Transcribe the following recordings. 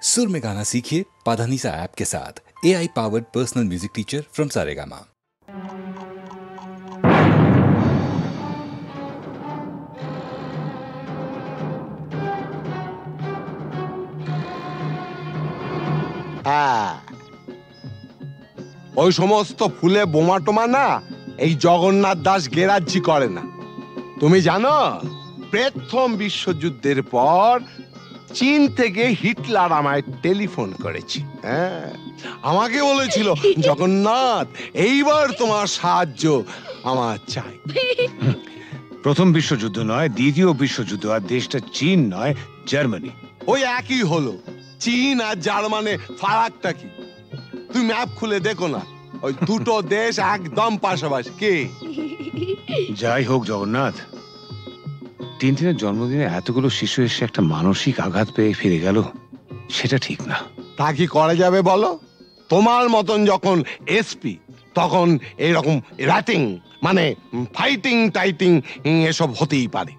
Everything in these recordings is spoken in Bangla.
सुर में गाना सीखिए पाधानीसा ऐप के साथ। AI powered personal music teacher from Saregama. ওই সমস্ত ফুলে বোমা টোমা না এই জগন্নাথ দাস গেরাজ্জি করে না। তুমি জানো প্রথম বিশ্বযুদ্ধের পর চীন থেকে হিটলার আমায় টেলিফোন করেছে। আমাকে বলেছিল জগন্নাথ এইবার তোমার সাহায্য আমার চাই। প্রথম বিশ্বযুদ্ধ নয়, দ্বিতীয় বিশ্বযুদ্ধ, আর দেশটা চীন নয়, জার্মানি। ওই একই হলো। চীন আর জার্মানি ফারাকটা কি? তুমি ম্যাপ খুলে দেখো না, ওই দুটো দেশ একদম পাশাপাশি। কি যাই হোক জগন্নাথ, টিনটিনের জন্মদিনে এতগুলো শিশু এসে একটা মানসিক আঘাত পেয়ে ফিরে গেল, সেটা ঠিক না। তা কি করা যাবে বলো? তোমার মতন যখন এসপি তখন এইরকম র্যাটিং মানে ফাইটিং টাইটিং এসব হতেই পারে,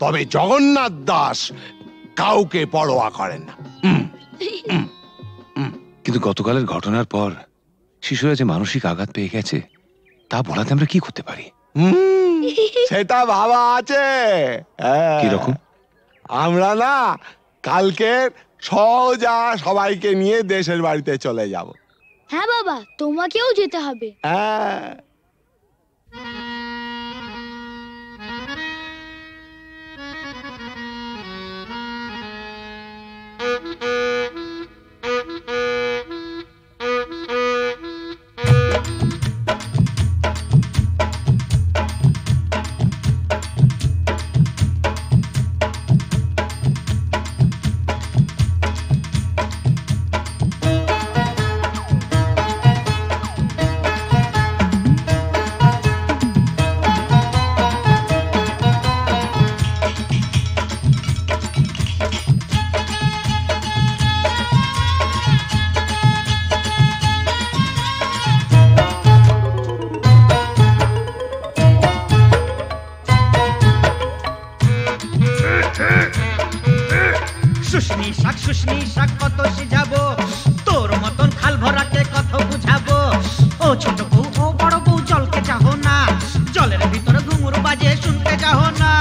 তবে জগন্নাথ দাস কাউকে পরোয়া করেন না। কিন্তু গতকালের ঘটনার পর শিশুরা যে মানসিক আঘাত পেয়ে গেছে তা বলাতে আমরা কি করতে পারি? সেটা ভাবা আছে। কিরকম? আমরা না কালকে সোজা সবাইকে নিয়ে দেশের বাড়িতে চলে যাব। হ্যাঁ বাবা, তোমাকেও যেতে হবে। হ্যাঁ। শুশনি শাক কত সিজাবো, তোর মতন খাল ভরাকে কত বুঝাবো। ও ছোট বউ ও বড় বউ জলকে চাহো না, জলের ভিতরে ঘুঙুর বাজে শুনতে চাহো না।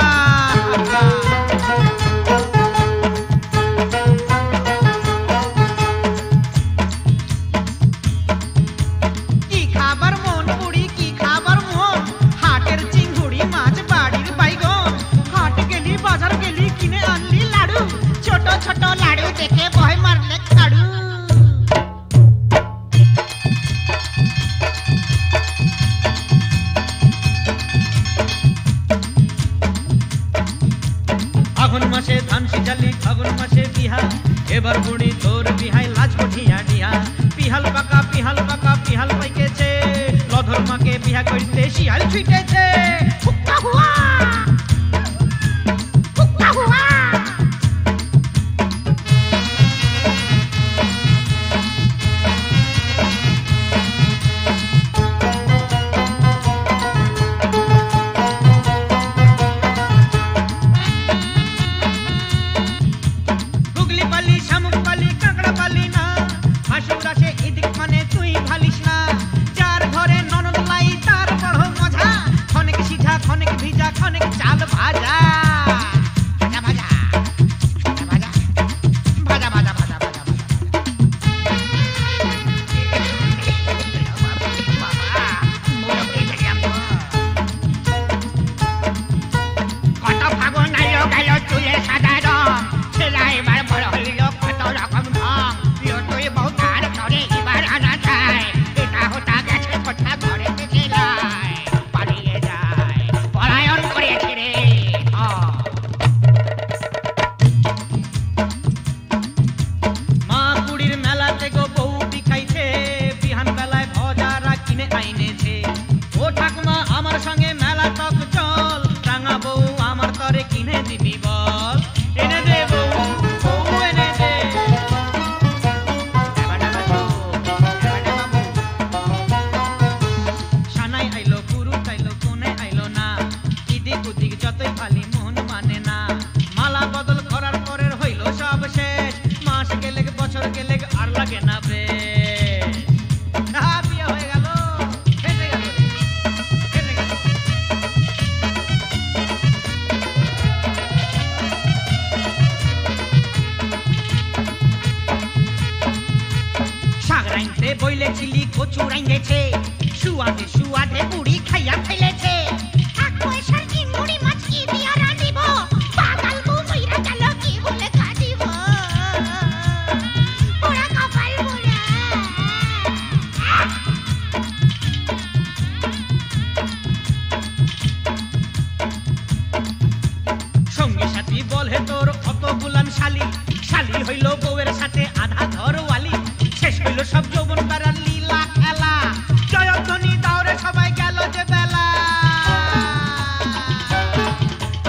কি খাবার মন বুড়ি, কি খাবার মন, হাটের চিংড়ি মাছ বাড়ির বাইগন। হাট গেলি বাজার গেলি কিনে আনলি লাড়ু, ছোট ছোট লাড়ু দেখে ভয় মারলে খাড়ু। আগুন মাসে ধান সিজালি, ফাগুন মাসে বিহা, এবার বুড়ি তোর বিহাই লাজ কঠিয়া ডিহা। পিহাল পাকা পিহাল পাকা পিহাল পাইকেছে, লধর মাকে বিহা করতে শিয়াল ছুটেছে। হুক্কা হুয়া হুক্কা হুয়া। গুগলি পালি শামুক পালি কাঁকড়া পালি না, হাসুর আছে এদিক মানে তুই ভালিস না। যার ঘরে ননদ লাই তার বড় মজা, খনেক সিঝা খনেক ভিজা বছর গেলে আর লাগে না বেশ। বিয়ে হয়ে গেল, ফেসে গেল রে, ফেসে গেল। শাক রাইনতে বইলেছিলি কচু রাইনেছে, সুয়াদে সুয়াদে বুড়ি খাইয়া ফেলেছে। এক পয়সার কি মুড়ি মাছ কি দিয়া রাঁধিব, পাগল বউ মইরা গেল কি বলে কাঁদিব, পোড়া কপাল পোড়া। সঙ্গী সাথী বলে তোর অত গুলাম শালি, শালি হইল বউয়ের সাথে আধা ঘরওয়ালি। শেষ হইল সব যৌবন বেড়ার লীলা খেলা, জয়ধ্বনি দাওরে সবাই গেল যে বেলা।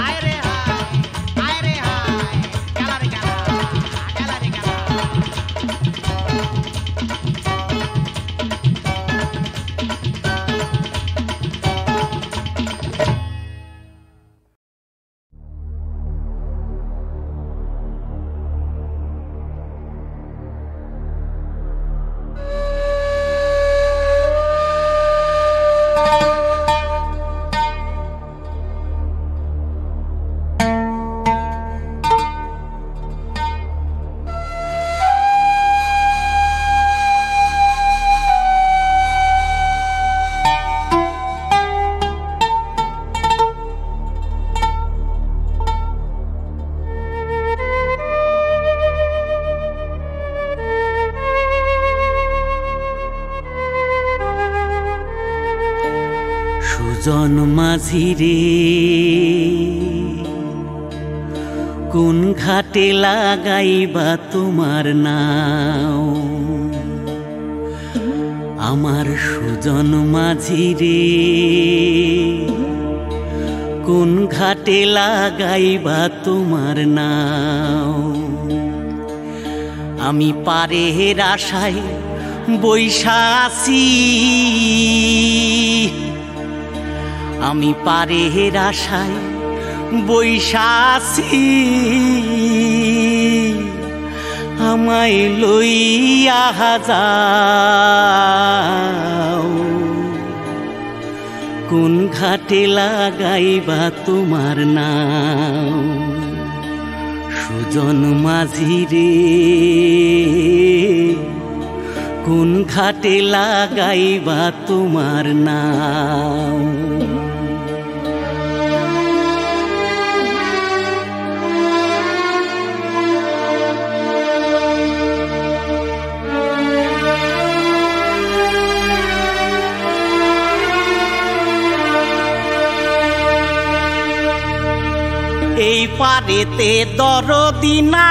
আয় রে হায়, আয় রে হায়, গেলা রে গেলা, গেলা রে গেলা। সুজন মাঝি রে কোন ঘাটে লাগাইবা তোমার নাও, আমার সুজন মাঝি রে কোন ঘাটে লাগাইবা তোমার নাও। আমি পারের আশায় বৈশা আছি, আমি পারের আশায় বৈশা আছি, আমায় লইয়া যাও কোন ঘাটে লাগাইবা তোমার নাও। সুজন মাঝি রে কোন ঘাটে লাগাইবা তোমার নাও। এই পারেতে দরদি না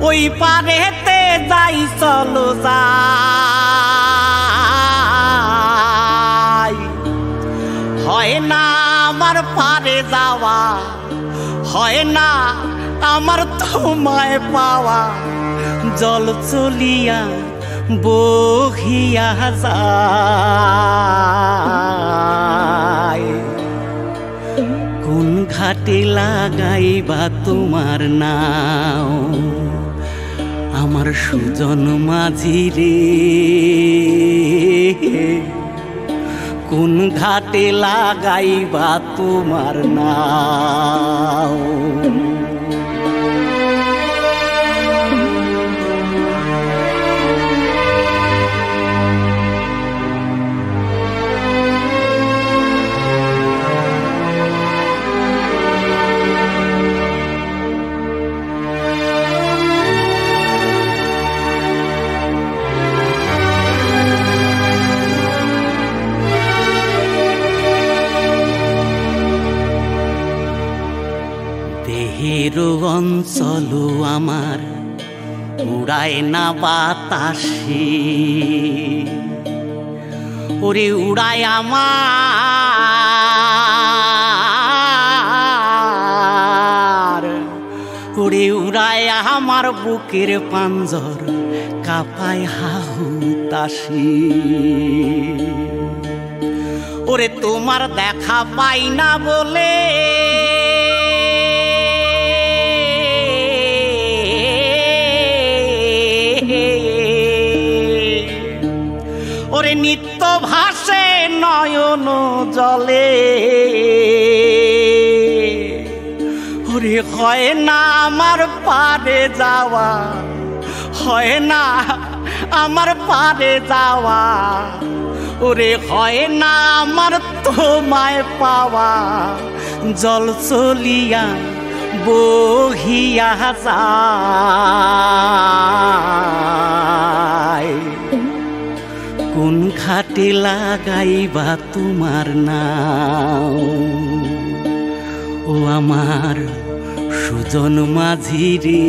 ওই পারেতে যাই চলো যাই, হয় না আমার পারে যাওয়া, হয় না আমার তোমায় পাওয়া, জল চলিয়া বহিয়া যায় কোন ঘাটে লাগাইবা তোমার নাও। আমার সুজন মাঝি রে কোন ঘাটে লাগাইবা তোমার নাও। দেহের অঞ্চল আমার উড়ায় না বাতাসে, ওরে উড়ায় আমার, ওরে উড়ায় আমার বুকের পাঞ্জর কাঁপায় হাহুতাসি। ওরে তোমার দেখা পাই না বলে ওরে নিত্য ভাসে নয়ন জলে ওরে হয় না আমার পারে যাওয়া হয় না আমার পারে যাওয়া ওরে হয় না আমার তোমায় পাওয়া জল চলিয়া বহিয়া যায় কোন ঘাটে লাগাইবা তোমার নাম ও আমার সুজন মাঝি রে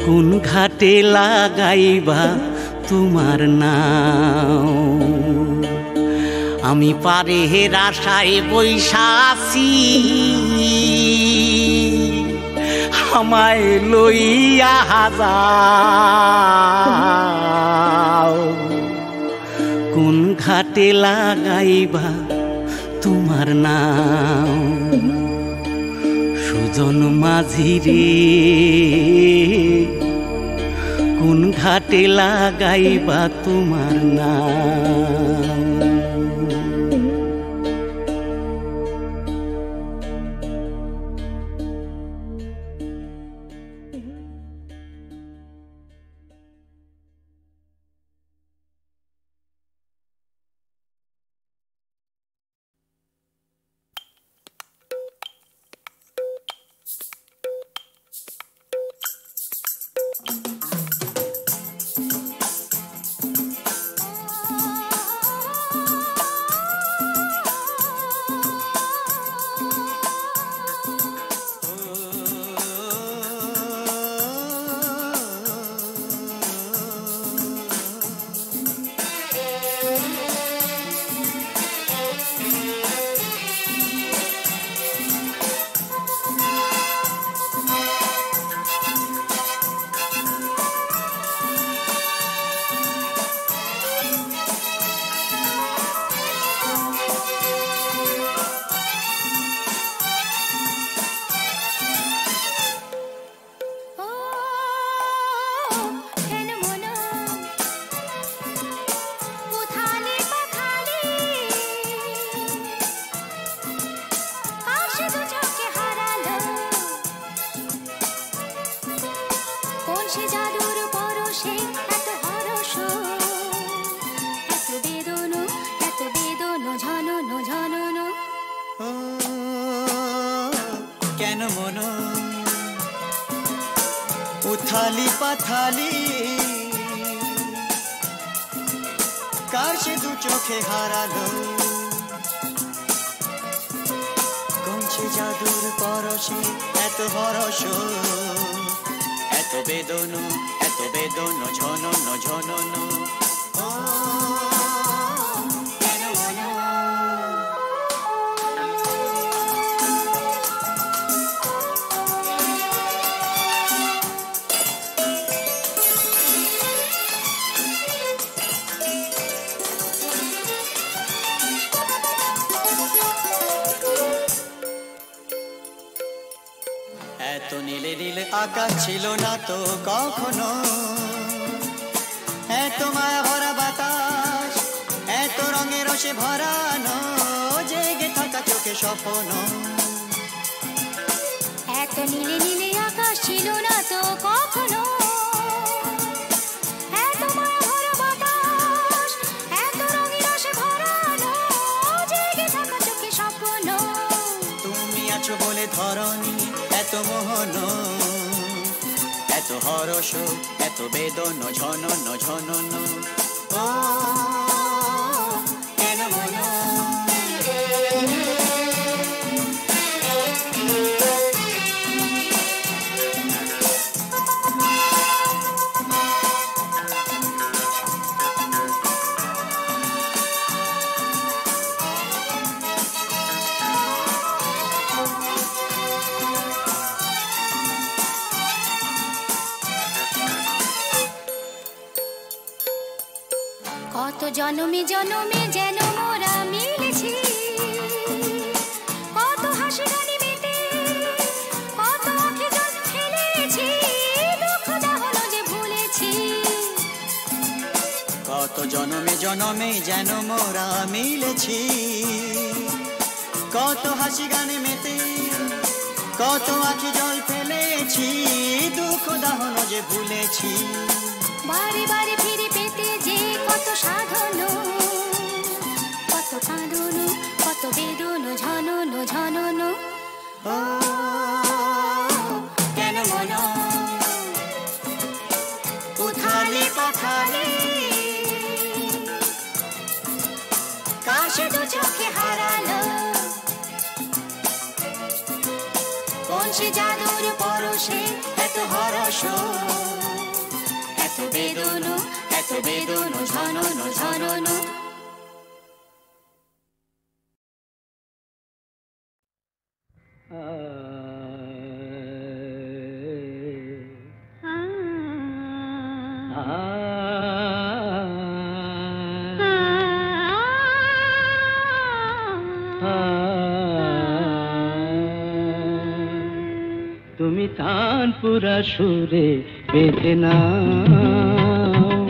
কোন ঘাটে লাগাইবা তোমার নাম আমি পারে আশায় বৈশাসী আমায় লইয়া যাও কোন ঘাটে লাগাইবা তোমার নাম সুজন মাঝি রে কোন ঘাটে লাগাইবা তোমার নাম কেন মন উথালি পাথালি কার সে দু চোখে হারালো কোন সে জাদুর পরশে এত হরস এত বেদন ঝনন ঝনন এত নীলে নীলে আকাশ ছিল না তো কখনো এত মায়া ভরা বাতাস এত রঙের রসে ভরানো জেগে থাকা চোখে স্বপ্ন এত নীলে নীলে আকাশ ছিল না তো কখনো এত মায়া ভরা বাতাস এত রঙের রসে ভরানো জেগে থাকা চোখে স্বপ্ন তুমি আছো বলে ধরনি এত মোহন এত হরস এত বেদন ঝনন ঝনন ও কেন মন কত জনমে জনমে যেন মোরা মিলেছি, কত হাসি গানে মেতে, কত আঁখি জল ফেলেছি, দুঃখ দাহনো যে ভুলেছি। কত জনমে জনমে যেন মোরা মিলেছি, কত হাসি গানে মেতে, কত আঁখি জল ফেলেছি, দুঃখ দাহনো যে ভুলেছি। বারে বারে ফিরে পেতে যে কত সাধন, কত কাঁদন, কত বেদন ঝনন ঝনন। ও কেন মন উথালে পাথালে, কাশে দু চোখে হারালো, কোন সে জাদুর পরশে এত হরস, এত বেদন ঝনন ঝনন। তুমি তানপুরা সুরে বেঁধে নাও,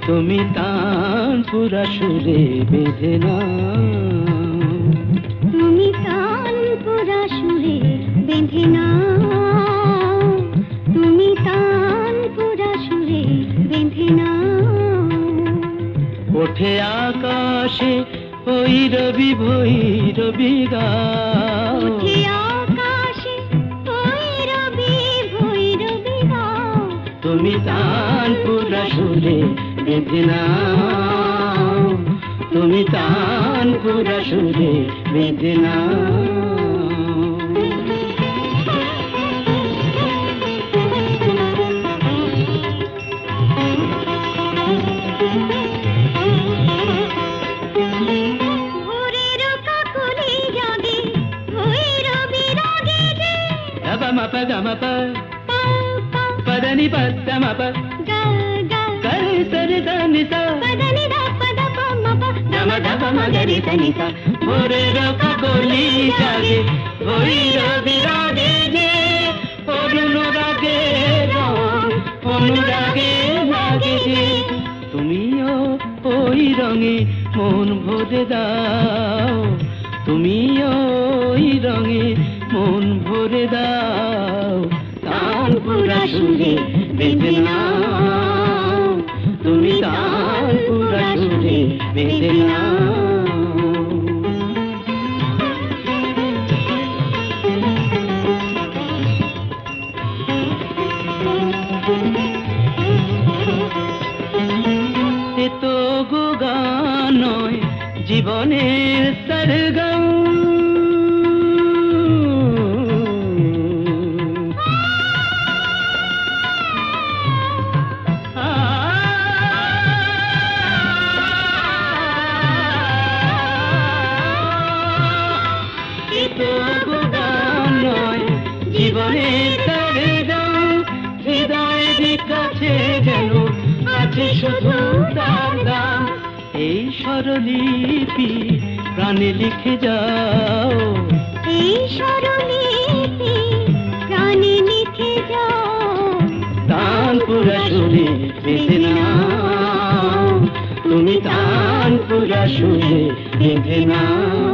তুমি তানপুরা সুরে বেঁধে নাও, তুমি তানপুরা সুরে বেঁধে নাও, তুমি তানপুরা সুরে বেঁধে নাও। ওঠে আকাশে ভৈরবী ভৈরবী গাও, ওঠে আকাশে ভৈরবী ভৈরবী গাও। তুমি তানপুরা সুরে বেঁধে নাও, তুমি তানপুরা সুরে বেঁধে নাও। ভোরের কাকলি জাগে ভৈরবী রাগে যে, মপ গমপ পদনি পদ মপ গা গা গরে সরে దని সা পদনি দা পদ প মপ গম ধপ মগরি তনি সা। ভোরের কাকলি জাগে ভৈরবী রাগে যে, অনুরাগে রং অনুরাগে লাগে যে, তুমিও ওই রঙে মন ভরে দাও, তুমিও ওই রঙে মন ভরে দাও। তানপুরা সুরে বেঁধে নাও, তুমি তানপুরা সুরে বেঁধে নাও। এ তো গো গান নয় জীবনের সরগম, জীবনের সরগম, হৃদয়ের কাছে যেন আছে শুধু তার দাম। এই স্বরলিপি প্রাণে লিখে যাও, এই স্বরলিপি প্রাণে লিখে যাও। তানপুরা সুরে বেঁধে নাও, তুমি তানপুরা সুরে বেঁধে নাও।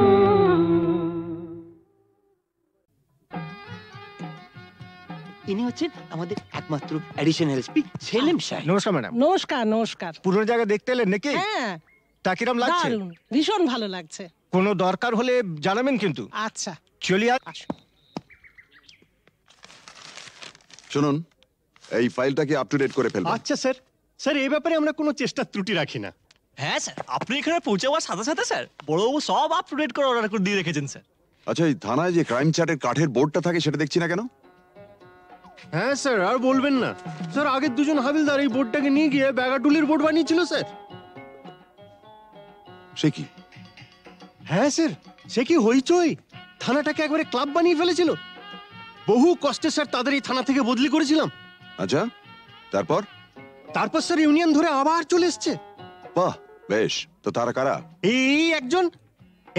ইনি হচ্ছেন আমাদের একমাত্র অ্যাডিশনাল এসপি সেলিম সাহেব। নমস্কার ম্যাডাম। নমস্কার নমস্কার। পুরনো জায়গা দেখতে এলেন নাকি? হ্যাঁ, তা কিরম লাগছে? দারুণ, ভীষণ ভালো লাগছে। কোনো দরকার হলে জানাবেন কিন্তু। আচ্ছা চলিয়ে শুনুন, এই ফাইলটাকে আপ টু ডেট করে ফেলবেন। আচ্ছা স্যার। স্যার এই ব্যাপারে আমরা কোনো চেষ্টা ত্রুটি রাখি না। হ্যাঁ স্যার, আপনি এখানে পৌঁছাবার সাথে সাথে স্যার বড়বাবু সব আপ টু ডেট করে অর্ডার করে দিয়ে রেখেছেন স্যার। আচ্ছা, এই থানায় যে ক্রাইম চার্টের কাঠের বোর্ডটা থাকে সেটা দেখছি না কেন? হ্যাঁ স্যার, আর বলবেন না স্যার, আগের দুজন হাবিলদার এই বোর্ডটাকে নিয়ে গিয়ে ব্যাগাটুলির বোর্ড বানিয়েছিল স্যার। সে কি? হ্যাঁ স্যার, সে কি হইচই, থানাটাকে একবারে ক্লাব বানিয়ে ফেলেছিল। বহু কষ্টে স্যার তাদের এই থানা থেকে বদলি করেছিলাম। আচ্ছা, তারপর? তারপর স্যার ইউনিয়ন ধরে আবার চলে এসছে। বাহ, বেশ, তো তারা কারা? এই একজন,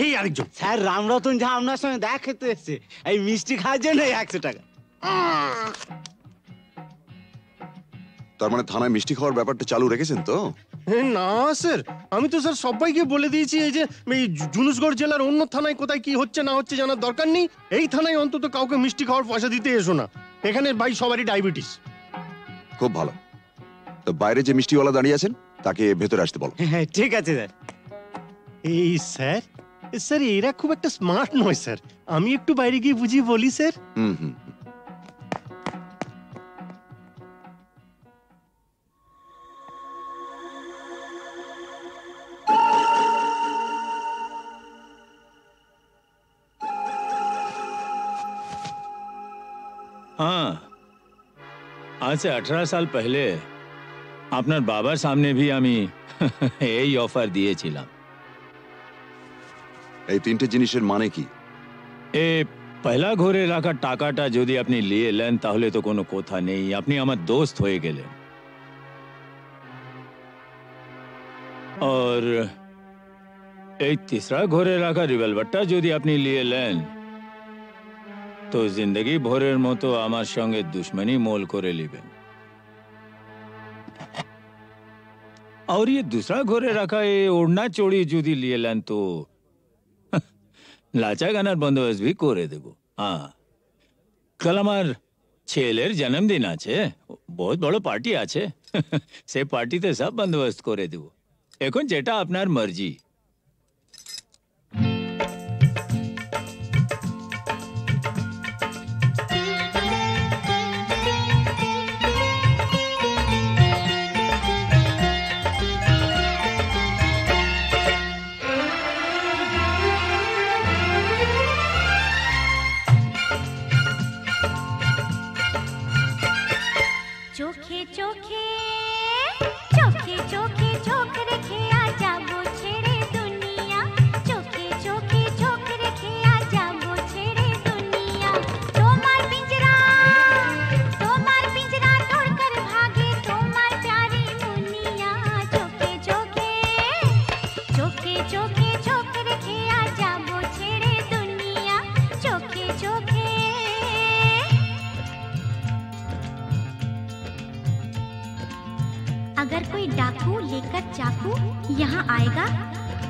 এই আরেকজন। স্যার রামরতন ঝা আপনার সঙ্গে দেখা খেতে এসছে, এই মিষ্টি খাওয়ার জন্য 100 টাকা। তার মানে থানায় মিষ্টি খাওয়ার ব্যাপারটা চালু রেখেছেন তো? না স্যার, আমি তো স্যার সবাইকে বলে দিয়েছি এই যে এই জুনুসগড় জেলার অন্য থানায় কোথায় কি হচ্ছে না হচ্ছে জানার দরকার নেই। এই থানায় অন্তত কাউকে মিষ্টি খাওয়ার পয়সা দিতে এসো না। এখানে ভাই সবারই ডায়াবেটিস। খুব ভালো। তো বাইরে যে মিষ্টিওয়ালা দাঁড়িয়ে আছেন তাকে ভেতরে আসতে বলো। হ্যাঁ ঠিক আছে স্যার। এই স্যার, স্যার এরা খুব একটা স্মার্ট নয় স্যার, আমি একটু বাইরে গিয়ে বুঝিয়ে বলি স্যার। হুম। हाँ, आज से 18 साल पहले আপনার বাবার সামনে भी আমি এই অফার দিয়েছিলাম। এই তিনটে জিনিসের মানে কি? এ পয়লা ঘরে রাখা টাকাটা যদি আপনি নিয়ে নেন তাহলে তো কোনো কথা নেই, আপনি আমার দোস্ত হয়ে গেলেন। और এই तीसरा ঘরে রাখা রিভলভারটা যদি আপনি নিয়ে নেন তো জিন্দগি ভরের মতো আমার সঙ্গে দুশ্মনী মোল করে নেবেন। और ये दूसरा घरे रखा ये ओढ़ना चोड़ी যদি নিয়ে নেন তো লাচা গানার বন্দোবস্ত भी করে দেব। হ্যাঁ, কাল আমার ছেলের জন্মদিন আছে, বহুত বড় পার্টি আছে, সে পার্টিতে সব বন্দোবস্ত করে দেব। এখন যেটা আপনার মর্জি। চোখে চোখে চোখে চোখে চোখ রেখে আ যাবো ছেড়ে দুনিয়া, চোখে চোখে চোখ রেখে আ যাবো ছেড়ে দুনিয়া। তোমার পিंजरा तोड़कर भागे তোমার प्यारी मुनिया। চোখে চোখে চোখে চোখে চোখ রেখে আ যাবো ছেড়ে দুনিয়া, চোখে চোখে। अगर कोई डाकू लेकर चाकू यहाँ आएगा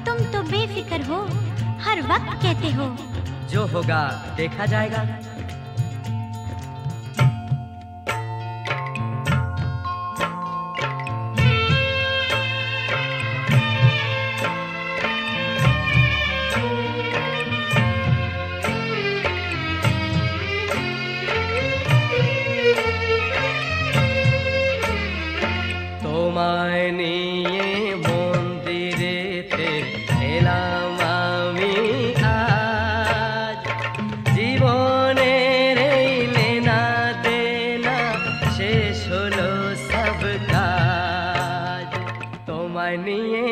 तुम तो बेफिक्र हो, हर वक्त कहते हो जो होगा देखा जाएगा। তোমায় নিয়ে মন্দিরেতে এলাম আমি আজ, জীবনের এই লেনা দেনা শেষ হলো সব কাজ। তোমায় নিয়ে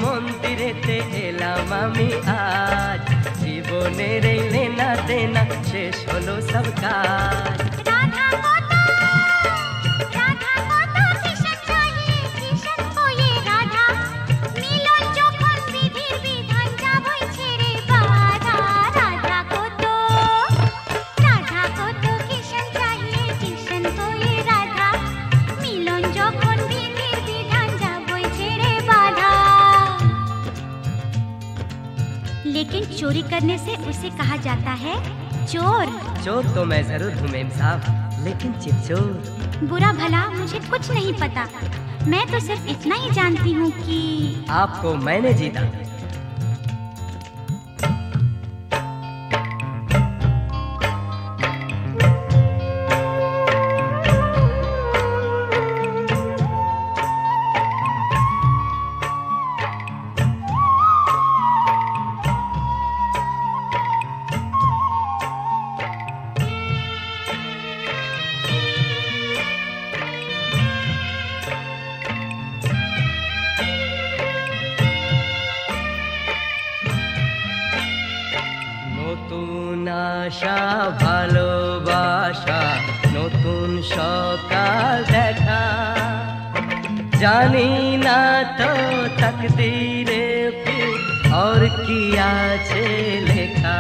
মন্দিরেতে এলাম আমি আজ, জীবনের এই লেনা দেনা শেষ হলো সব কাজ। लेकिन चोरी करने से उसे कहा जाता है चोर। चोर तो मैं जरूर हूँ मेम साहब, लेकिन चिपचोर। बुरा भला मुझे कुछ नहीं पता, मैं तो सिर्फ इतना ही जानती हूँ कि आपको मैंने जीता। আশা ভালোবাসা নতুন সকাল দেখা, জানি না তো তকদীরে फिर और কি আছে লেখা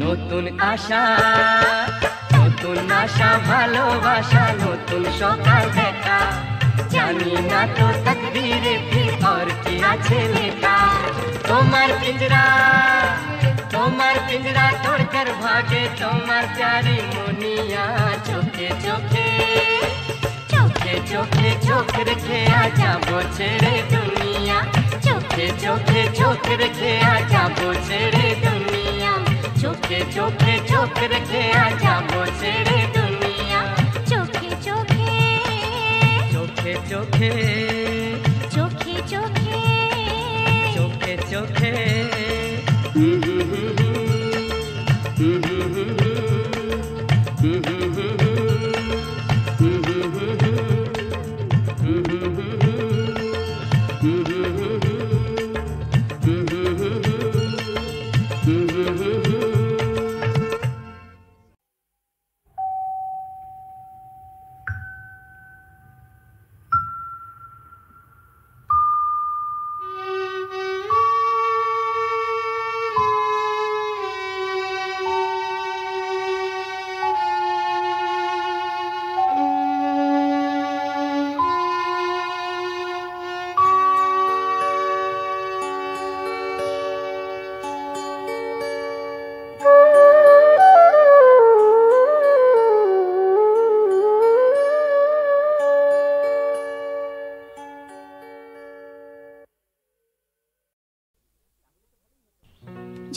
নতুন আশা ভালোবাসা নতুন সকাল দেখা জানি না তো তকদীরে फिर और কি আছে লেখা তোমার পিंजरा तोड़कर भागे তোমার प्यारी मुनिया चोखे चोखे चोखे चोखे चोख रखे आजा वो छेड़े दुनिया चोखे चोखे चोख रखे आजा वो छेड़े दुनिया चोखे चोखे चोख रखे आजा वो छेड़े दुनिया चोखे चोखे चोखे चोखे चोखे चोखे चोखे चोखे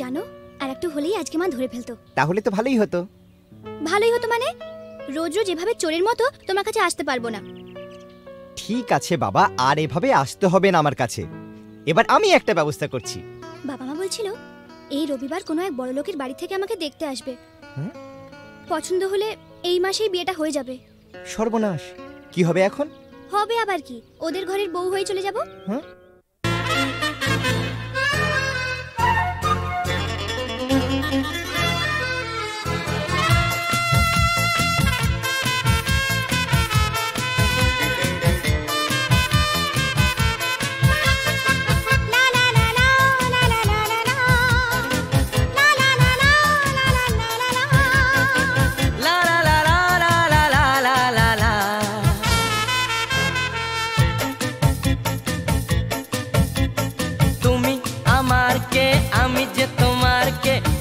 জানো আর একটু হলেই আজকে মা ধরে ফেলতো। তাহলে তো ভালোই হতো। ভালোই হতো মানে রোজ রোজ এভাবে চোরের মতো তোমার কাছে আসতে পারবো না। ঠিক আছে বাবা, আর এভাবে আসতে হবে না আমার কাছে। এবার আমি একটা ব্যবস্থা করছি। বাবা মা বলছিল এই রবিবার কোনো এক বড় লোকের বাড়ি থেকে আমাকে দেখতে আসবে। পছন্দ হলে এই মাসেই বিয়েটা হয়ে যাবে। সর্বনাশ, কি হবে এখন? হবে আবার কি, ওদের ঘরের বউ হয়ে চলে যাব।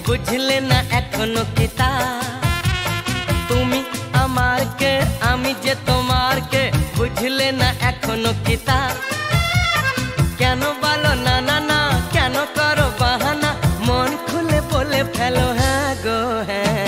বুঝলে না এখনো কিতা তুমি আমার কে আমি যে তোমার কে বুঝলে না এখনো কিতা কেন বলো না না না কেন করো বাহানা মন খুলে বলে ফেলো হ্যাঁ গো হ্যাঁ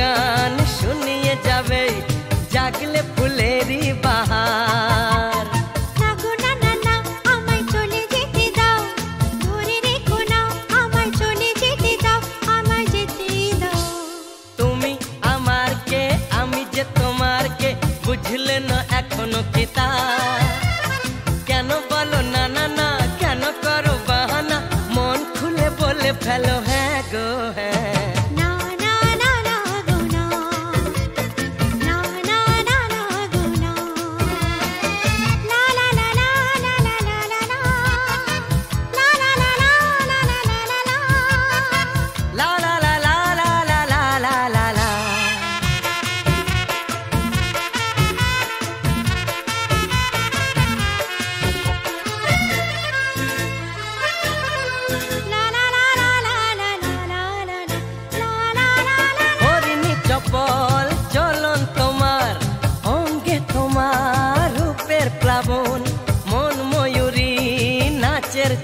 গান শুনিয়ে যাবে জাগলে ফুলেরই বাহার লাগো না না না আমায় চলে যেতে দাও ধরে রেখো না আমায় চলে যেতে দাও আমায় যেতে দাও তুমি আমার কে আমি যে তোমার কে বুঝলে না এখনো কিতা কেন বলো না না না কেন করো বাহানা মন খুলে বলে ফেলো হ্যাঁ গো হ্যাঁ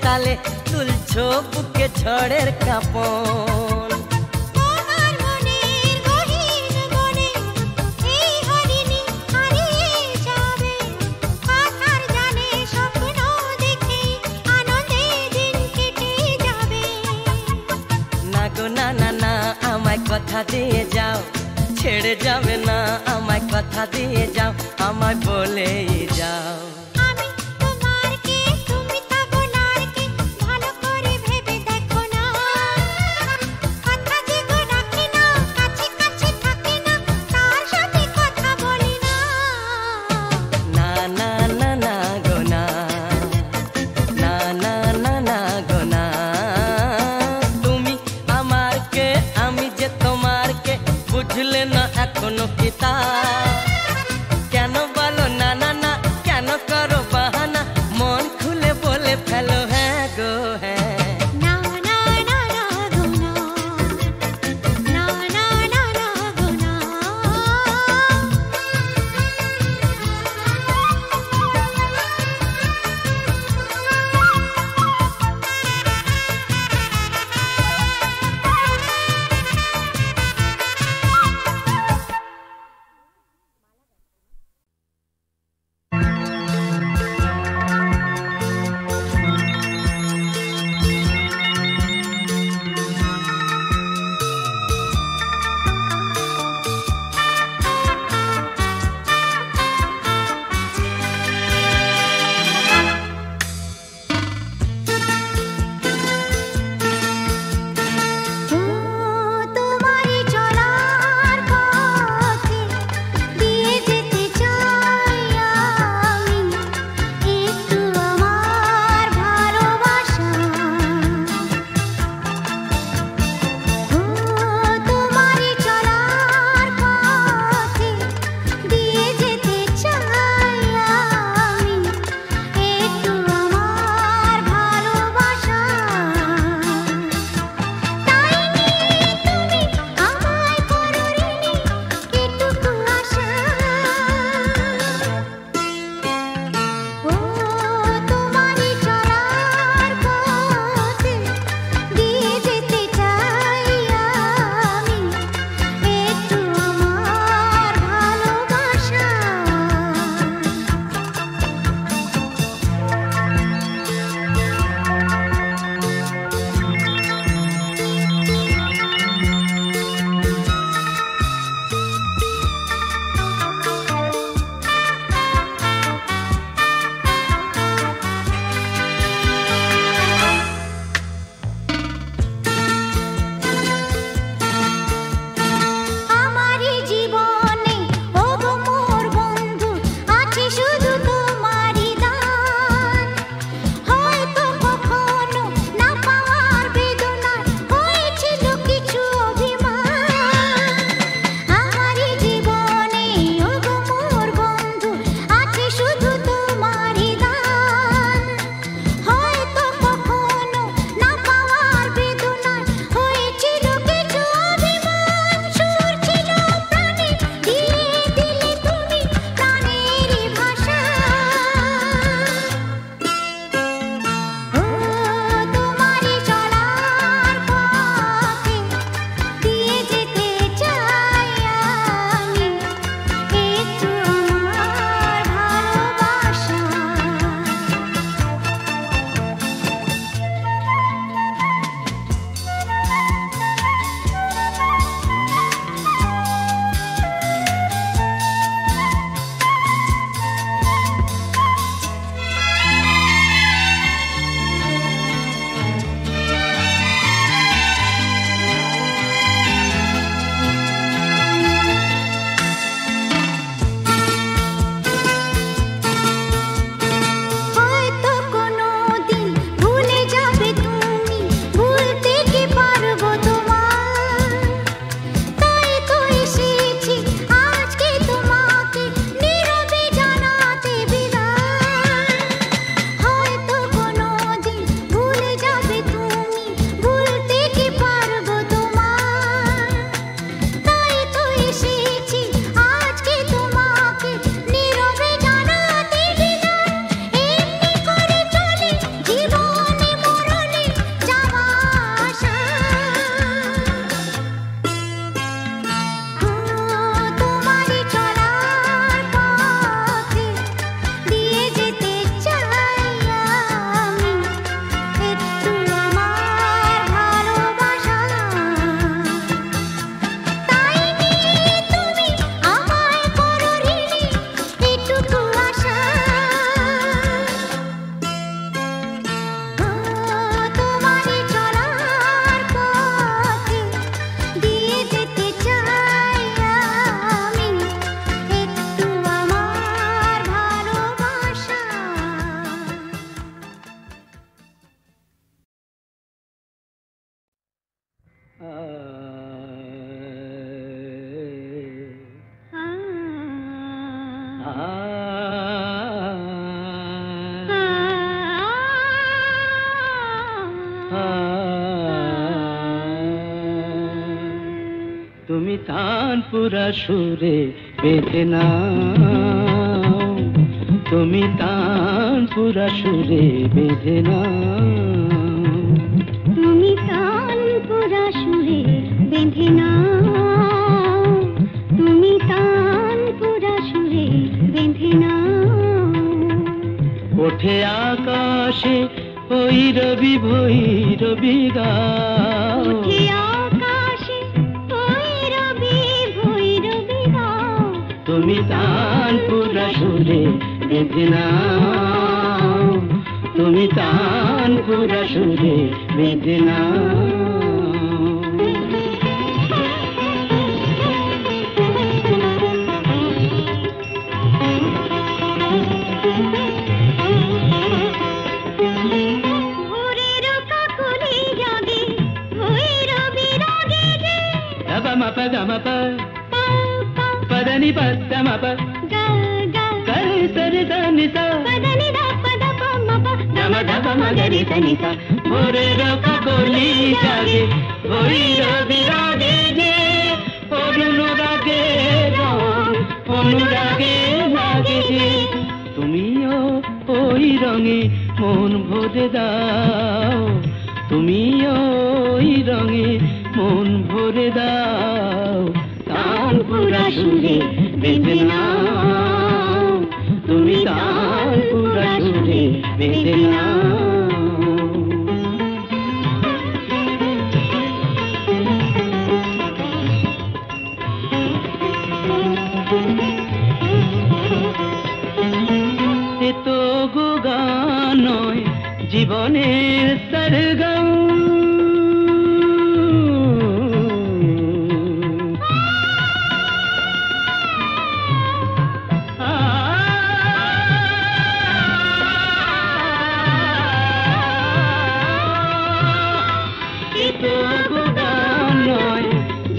তালে তুলছো বুকে ঝড়ের কাঁপন আমার মনের গহীন বনে এই হরিণী হারিয়ে যাবে কথার জানে স্বপ্ন দেখে আনন্দে দিন কেটে যাবে না গো না না না আমায় কথা দিয়ে যাও ছেড়ে যাবে না আমায় কথা দিয়ে যাও আমায় বলেই যাও বুঝলে না এখনো পিতা কেন বলো না না না কেন করো বাহানা মন খুলে বলে ফেলো হ্যাঁ গো হ্যাঁ তুমি তানপুরা সুরে বেঁধে নাও, তুমি তানপুরা সুরে বেঁধে নাও, তুমি তানপুরা সুরে বেঁধে নাও, তুমি তানপুরা সুরে বেঁধে নাও। ওঠে আকাশে ভৈরবী ভৈরবী গাও, ওঠে আকাশে ভৈরবী ভৈরবী গাও। তুমি তানপুরা সুরে বেঁধে নাও, তুমি তানপুরা সুরে বেঁধে নাও। పదని పదమ గరి సరి దని స పదని ద పద పమ ప దమ దమ మగరి సని స ఓరే రక కోలి జాగే ভৈরবী রাগে গে অনুরাগে অনুরাগে লাগে যে তুমিও ওই রঙে মন ভরে দাও, তুমিও ওই রঙে মন ভরে দাও। তানপুরা সুরে বেঁধে নাও, তুমি তানপুরা সুরে বেঁধে নাও। এ তো গো গান নয় জীবনের সরগম,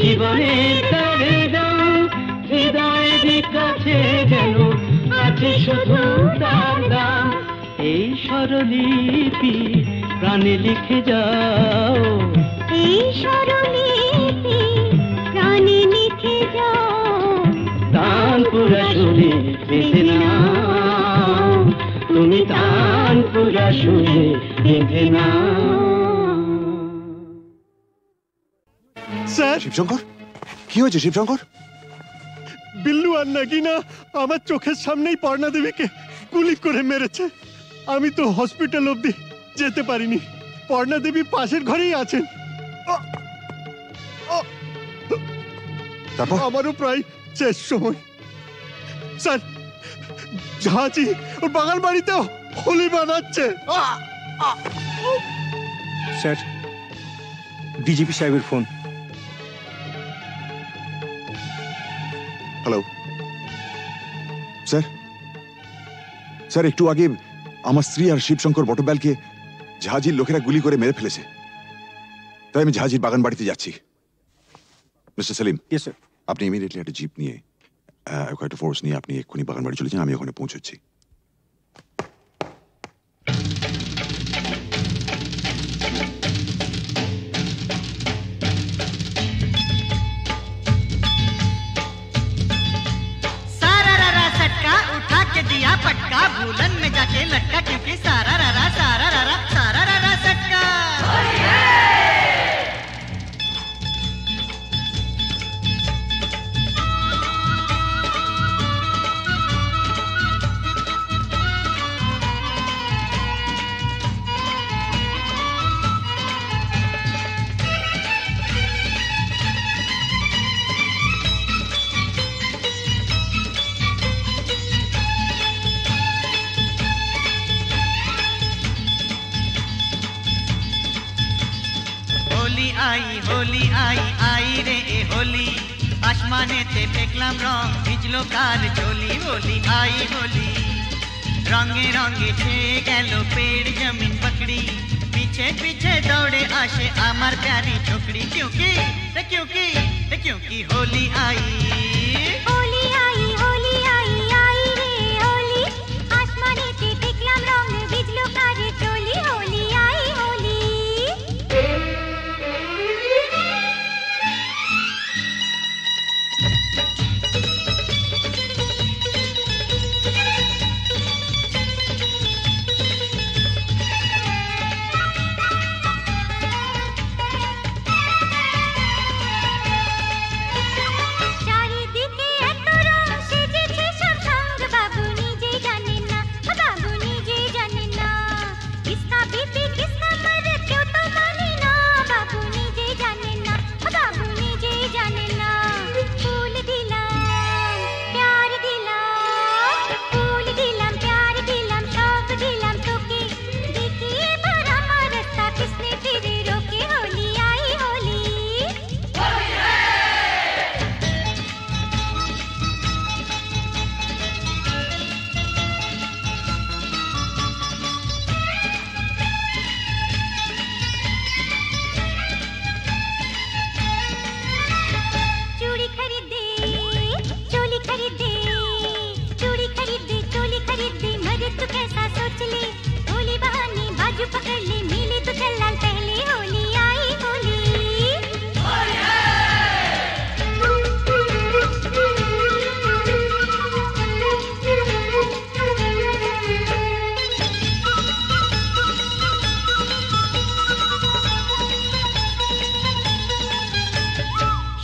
জীবনের সরগম হৃদয়ের কাছে যেন আছে শুধু তার দাম। এই স্বরলিপি প্রাণে লিখে যাও, এই স্বরলিপি প্রাণে লিখে যাও। তানপুরা সুরে বেঁধে নাও, তুমি তানপুরা সুরে বেঁধে নাও। স্যার শিবশঙ্কর, কি হয়েছে শিবশঙ্কর? বিল্লু আর নাগিনা আমার চোখের সামনেই পর্ণা দেবীকে গুলি করে মেরেছে। আমি তো হসপিটাল অবধি যেতে পারিনি। পর্ণা দেবী পাশের ঘরেই আছেন। আমারও প্রায় শেষ সময়। স্যার ঝাঁচি ওর বাগান বাড়িতেও হোলি বানাচ্ছে। স্যার ডিজিপি সাহেবের ফোন। হ্যালো স্যার, স্যার একটু আগে আমার স্ত্রী আর শিবশঙ্কর বটব্যালকে ঝাঁঝির লোকেরা গুলি করে মেরে ফেলেছে, তাই আমি ঝাঁঝির বাগান বাড়িতে যাচ্ছি। মিস্টার সেলিম, আপনি ইমিডিয়েটলি একটা জিপ নিয়ে একটা ফোর্স নিয়ে আপনি এক্ষুনি বাগান বাড়ি চলে যান, আমি ওখানে পৌঁছচ্ছি। दिया पटका भूलन में जाके लटका, क्योंकि सारा ररा सटका। होली आई आई रे ए होली, आसमानेते देखलाम रंग भिजलो काल चोली। होली आई होली, रंगे रंगे छे गेलो पेड़ जमीन पकड़ी, पीछे पीछे दौड़े आशे आमार प्यारी छोकरी क्योंकि क्योंकि होली आई होली आई होली आई आई रे होली आसमानेते देखलाम রং বিজলো কারে চলি होली आई होली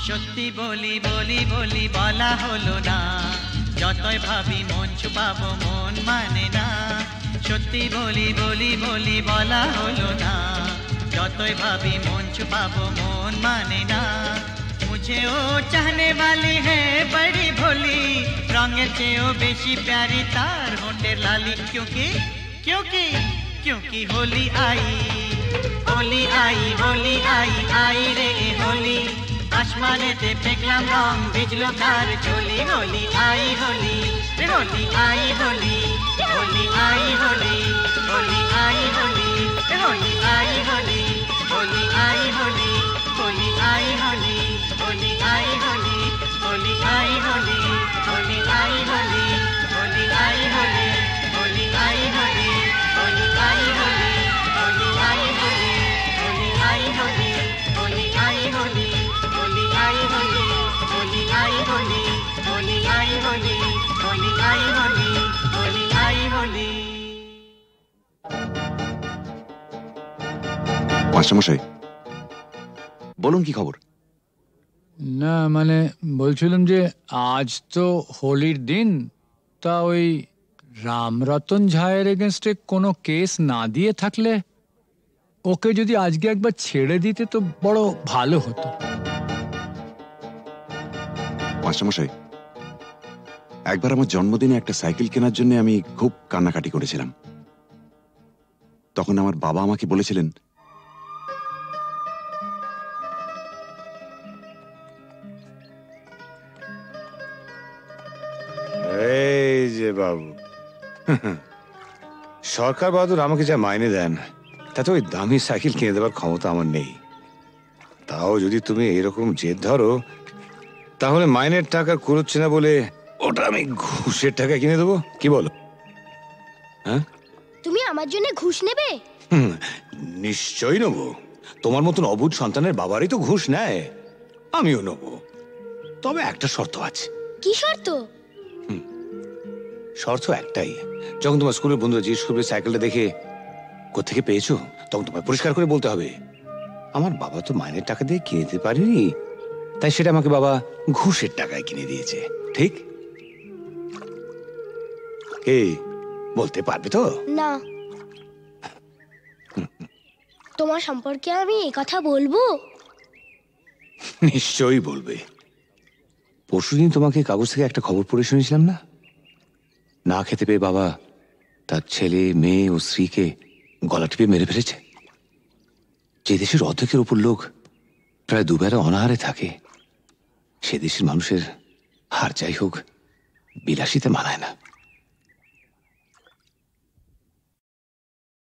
সত্যি বলি বলি বলি বলা হলো না যতই ভাবি মন ছুপাবো মন মানে না সত্যি বলি বলি বলি বলা হলো না যতই ভাবি মন ছুপাবো মন মানে না मुझे ओ चाहने वाली है बड़ी भोली रंगेर चेयो बेशी प्यारी तार होंठेर लाली क्योंकि क्योंकि क्योंकि होली आई होली आई होली आई आई रे होली आसमानेते फेंकलाम रंग भिजलो तार चोली होली आई होली रे होली आई होली होली आई होली होली आई होली रे होली आई होली होली आई होली होली आई होली होली आई होली होली आई होली होली आई होली होली आई होली होली आई होली होली आई होली होली आई होली होली आई होली होली आई होली होली आई होली होली आई होली होली आई होली होली आई होली होली आई होली মাস্টারমশাই বলুন কি খবর? না মানে বলছিলাম যে আজ তো হোলির দিন তা ওই রামরতন ঝায়ের এগেনস্টে কোনো কেস না দিয়ে থাকলে ওকে যদি আজকে একবার ছেড়ে দিতে তো বড় ভালো হতো। মাস্টারমশাই একবার আমার জন্মদিনে একটা সাইকেল কেনার জন্য আমি খুব কান্নাকাটি করেছিলাম। তখন আমার বাবা আমাকে বলেছিলেন এই যে বাবু সরকার বাহাদুর আমাকে যা মাইনে দেন তাতে ওই দামি সাইকেল কিনে দেওয়ার ক্ষমতা আমার নেই। তাও যদি তুমি এরকম জেদ ধরো তাহলে মাইনের টাকা কুড়োচ্ছে না বলে ওটা আমি ঘুষের টাকা কিনে দেবো, কি বলো? হ্যাঁ তুমি আমার জন্য ঘুষ নেবে? নিশ্চয়ই নেবো। তোমার মতন অবুঝ সন্তানের বাবারই তো ঘুষ নেয়, আমিও নেবো। তবে একটা শর্ত আছে। কি শর্ত? শর্ত একটাই, যখন তোমার স্কুলের বন্ধুরা জিজ্ঞেস করবে সাইকেলটা দেখে কোত্থেকে পেয়েছো, তখন তোমায় পরিষ্কার করে বলতে হবে আমার বাবা তো মাইনের টাকা দিয়ে কিনে দিতে পারেনি, তাই সেটা আমাকে বাবা ঘুষের টাকায় কিনে দিয়েছে। ঠিক? এই বলতে পারবে তো? না। তোমার সম্পর্কে আমি এই কথা বলবো? নিশ্চয়ই বলবে। পরশুদিন তোমাকে কাগজ থেকে একটা খবর পড়ে শুনেছিলাম না, না খেতে পেয়ে বাবা তার ছেলে মেয়ে ও স্ত্রীকে গলা টিপে মেরে ফেলেছে। যে দেশের অর্ধেকের উপর লোক প্রায় দুবেলা অনাহারে থাকে, সে দেশের মানুষের হার যাই হোক বিলাসিতে মানায় না।